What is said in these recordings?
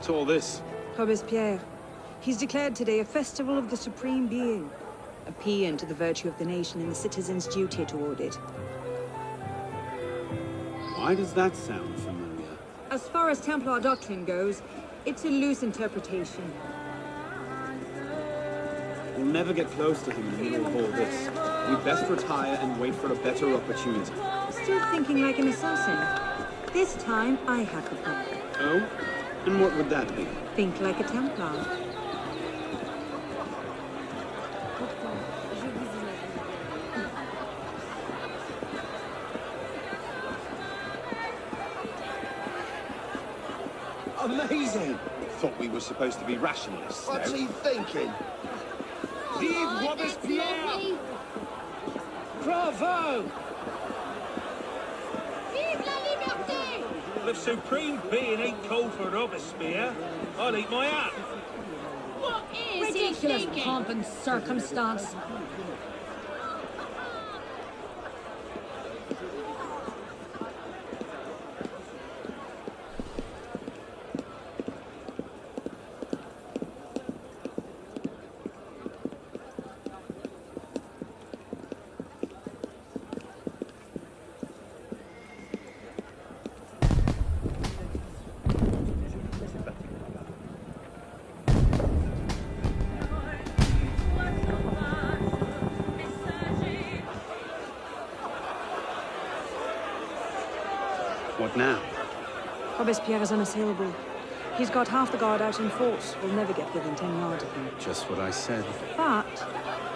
What's all this? Robespierre. He's declared today a festival of the Supreme Being. A paean to the virtue of the nation and the citizens' duty toward it. Why does that sound familiar? As far as Templar doctrine goes, it's a loose interpretation. We'll never get close to him in the middle of all this. We'd best retire and wait for a better opportunity. Still thinking like an assassin. This time, I have the plan. Oh? And what would that be? Think like a Templar. Amazing! Thought we were supposed to be rationalists. What's he thinking? Vive Robespierre! Bravo! Vive la liberté! The Supreme Being ain't called for Robespierre. I'll eat my hat. What is Ridiculous he thinking? pomp and circumstance. What now? Robespierre is unassailable. He's got half the guard out in force. We'll never get within 10 yards of him. Just what I said. But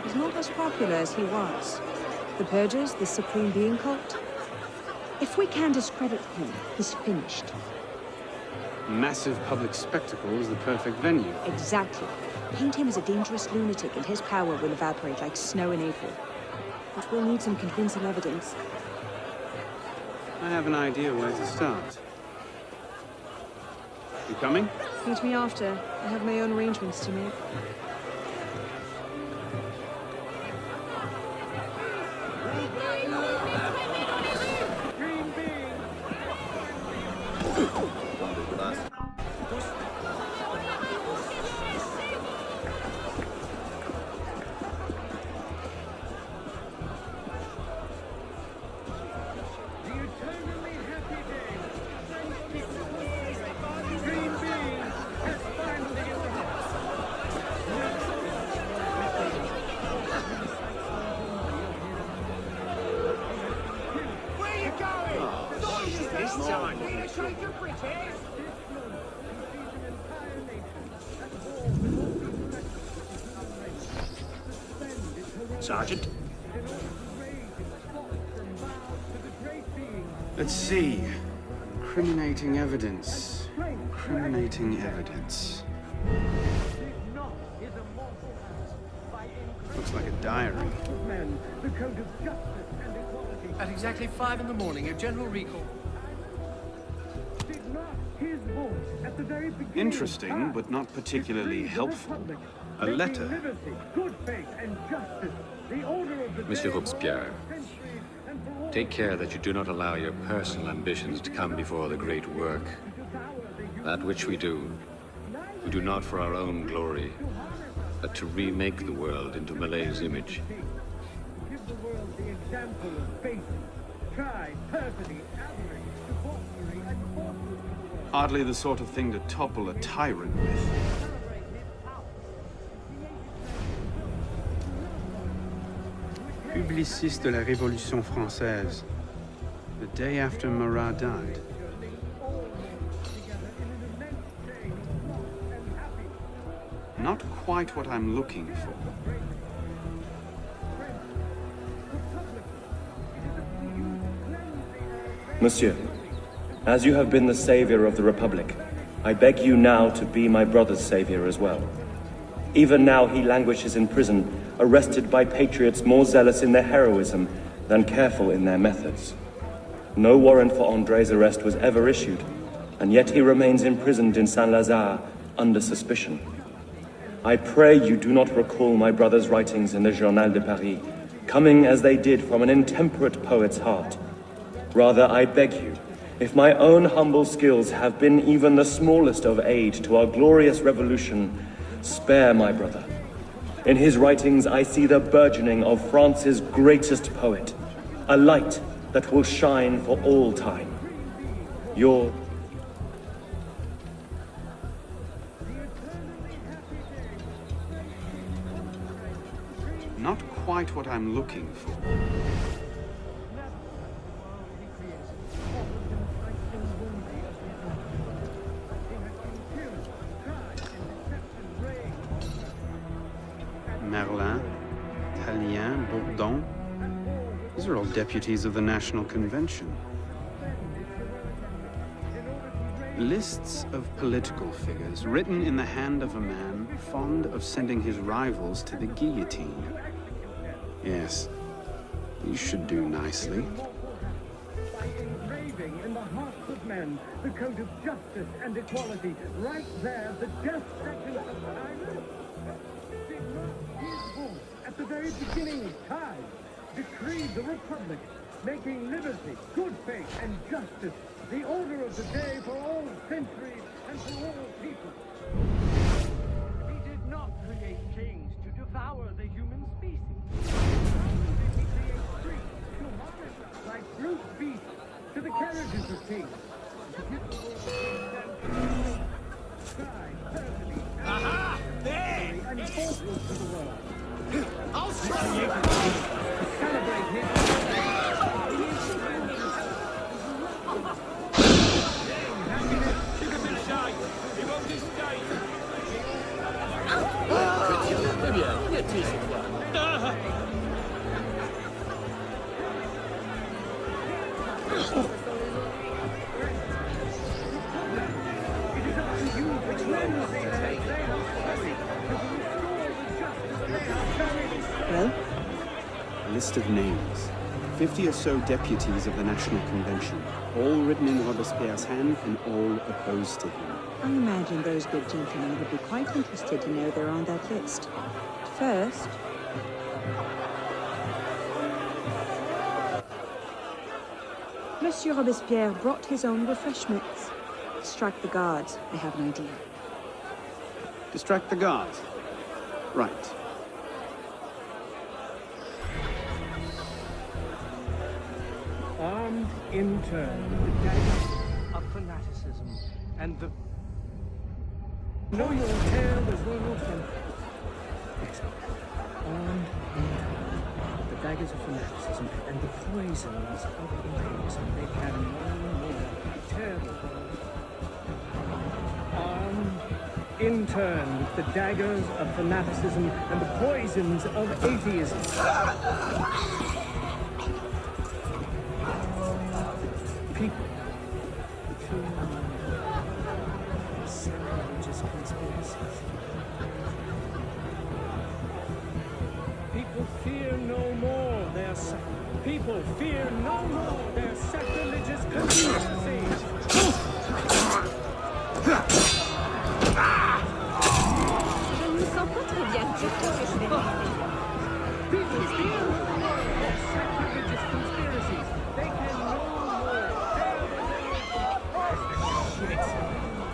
he's not as popular as he was. The Purges, the Supreme Being cult. If we can discredit him, he's finished. Massive public spectacle is the perfect venue. Exactly. Paint him as a dangerous lunatic and his power will evaporate like snow in April. But we'll need some convincing evidence. I have an idea where to start. You coming? Meet me after. I have my own arrangements to make. Sergeant? Let's see. Incriminating evidence. Incriminating evidence. Looks like a diary. At exactly 5 in the morning, a general recall. Interesting, but not particularly helpful. A letter. Monsieur Robespierre, take care that you do not allow your personal ambitions to come before the great work. That which we do not for our own glory, but to remake the world into Malay's image. Hardly the sort of thing to topple a tyrant with. Publiciste de la Révolution française. The day after Marat died. Not quite what I'm looking for. Monsieur, as you have been the savior of the Republic, I beg you now to be my brother's savior as well. Even now he languishes in prison, arrested by patriots more zealous in their heroism than careful in their methods. No warrant for André's arrest was ever issued, and yet he remains imprisoned in Saint-Lazare under suspicion. I pray you do not recall my brother's writings in the Journal de Paris, coming as they did from an intemperate poet's heart. Rather, I beg you, If my own humble skills have been even the smallest of aid to our glorious revolution, spare my brother. In his writings, I see the burgeoning of France's greatest poet, a light that will shine for all time. Your... Not quite what I'm looking for. Merlin, Tallien, Bourdon. These are all deputies of the National Convention. Lists of political figures written in the hand of a man fond of sending his rivals to the guillotine. Yes, these should do nicely. By engraving in the hearts of men the code of justice and equality, right there, the death sentence of tyrants. Did not his voice at the very beginning of time decreed the Republic, making liberty, good faith, and justice the order of the day for all centuries and for all people? He did not create kings to devour the human species. He created priests to harness us like brute beasts to the carriages of kings. Aha! There! And forces to the world. I'll show you! Celebrate his Give him a shine! He won't escape! Well? A list of names. 50 or so deputies of the National Convention, all written in Robespierre's hand and all opposed to him. I imagine those good gentlemen would be quite interested to know they're on that list. First... Monsieur Robespierre brought his own refreshments. Strike the guards. I have an idea. Distract the guards. Right. armed in turn the daggers of fanaticism and the... No more tale as well not from... Yes, armed in turn the daggers of fanaticism and the poisons of atheism. They can no more tear the world. Armed in turn with the daggers of fanaticism and the poisons of atheism. People sacrilegious conspiracies. People fear no more their people fear no more their sacrilegious conspiracies. Je ne me sens pas très bien. Je crois que je vais rester. People fear no more their sacrilegious conspiracies. They can no more bear.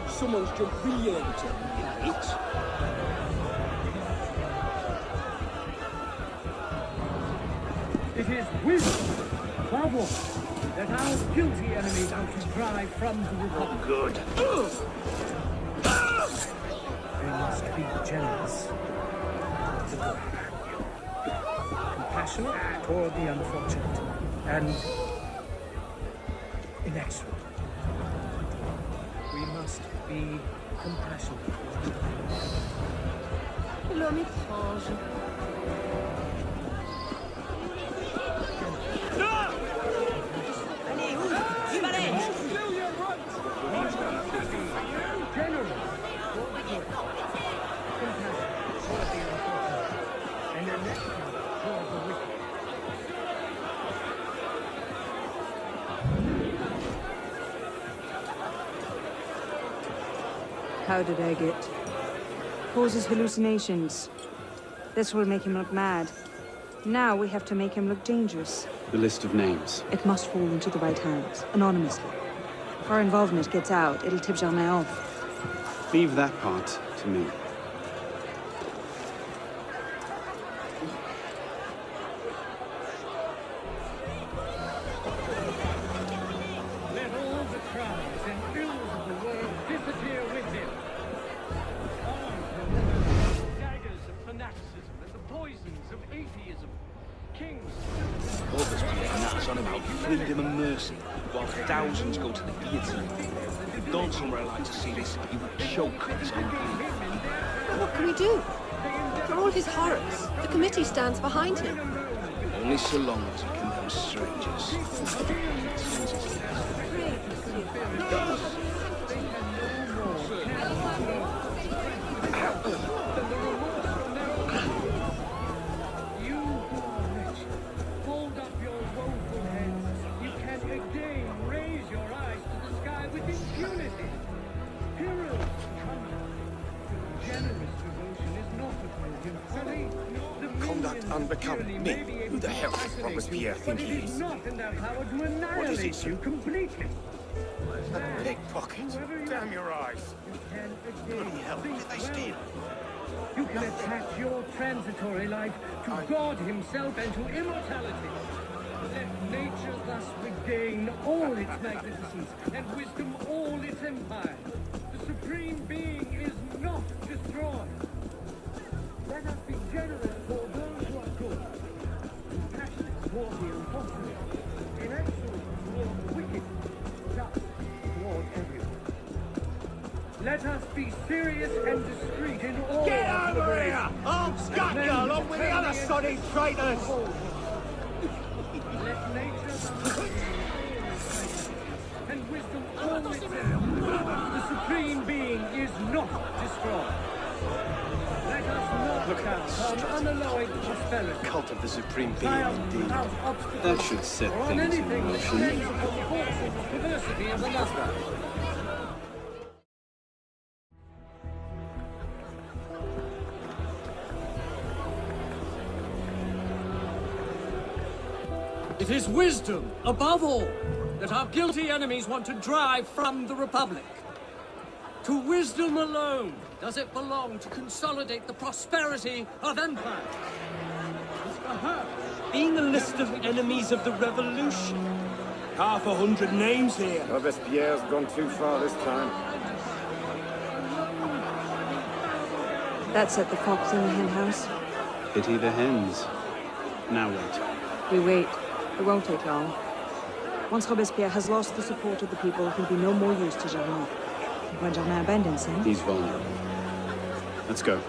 Someone's jumped really early to it. It is wisdom, above all, that our guilty enemies are to drive from the Republic. Good. They must be generous, compassionate toward the unfortunate, and inexorable. We must be compassionate. L'homme étrange. Allez, où? Du balai! Generous for the good, compassionate toward the unfortunate, and inexorable toward the wicked. How did I get? Causes hallucinations. This will make him look mad. Now we have to make him look dangerous. The list of names. It must fall into the right hands, anonymously. If our involvement gets out, it'll tip Germain off. Leave that part to me. Let all the cries and ills of the world disappear with him. Armed with the daggers of fanaticism and the poisons of atheism. Kings. Robespierre nuts on about freedom and mercy, while thousands go to the guillotine. If you'd gone somewhere like to see this, you would choke this unbelief. But what can we do? For all his horrors, the committee stands behind him. Only so long as you condemn strangers. You who are rich, hold up your woeful heads. You can again raise your eyes to the sky with impunity. Heroes come. Generous devotion is not a pilgrim folly. The Conduct millions unbecoming surely me. may be able Who the to hell does isolate Robespierre you, think but he it is? is not in their power to What is annihilate it, you completely. A pickpocket. Damn your eyes. You can Bloody again hell, think did they well. steal? You can attach your transitory life to God himself and to immortality. Let nature thus regain all its magnificence and wisdom all its empire. The Supreme Being is not destroyed. Let us be generous for those who are good, compassionate toward the unfortunate, inexorable toward the wicked, just toward everyone. Let us be serious and discreet in all Get our over here! deliberations. I'll scut you along with the other soddy traitors! Let nature and wisdom all its empire. The Supreme Being is not destroyed. Let us not count on unalloyed prosperity. Cult of the Supreme Being, Triumph indeed. without obstacle. That should set or on things in anything that motion. depends upon the force or perversity of another. It is wisdom, above all, that our guilty enemies want to drive from the Republic. To wisdom alone does it belong to consolidate the prosperity of empire. Being a list of enemies of the revolution. 500 names here. Robespierre's gone too far this time. That set the fox in the hen house. Pity the hens. Now what? We wait. It won't take long. Once Robespierre has lost the support of the people, he'll be no more use to Germain. When Germain abandons him... He's vulnerable. Let's go.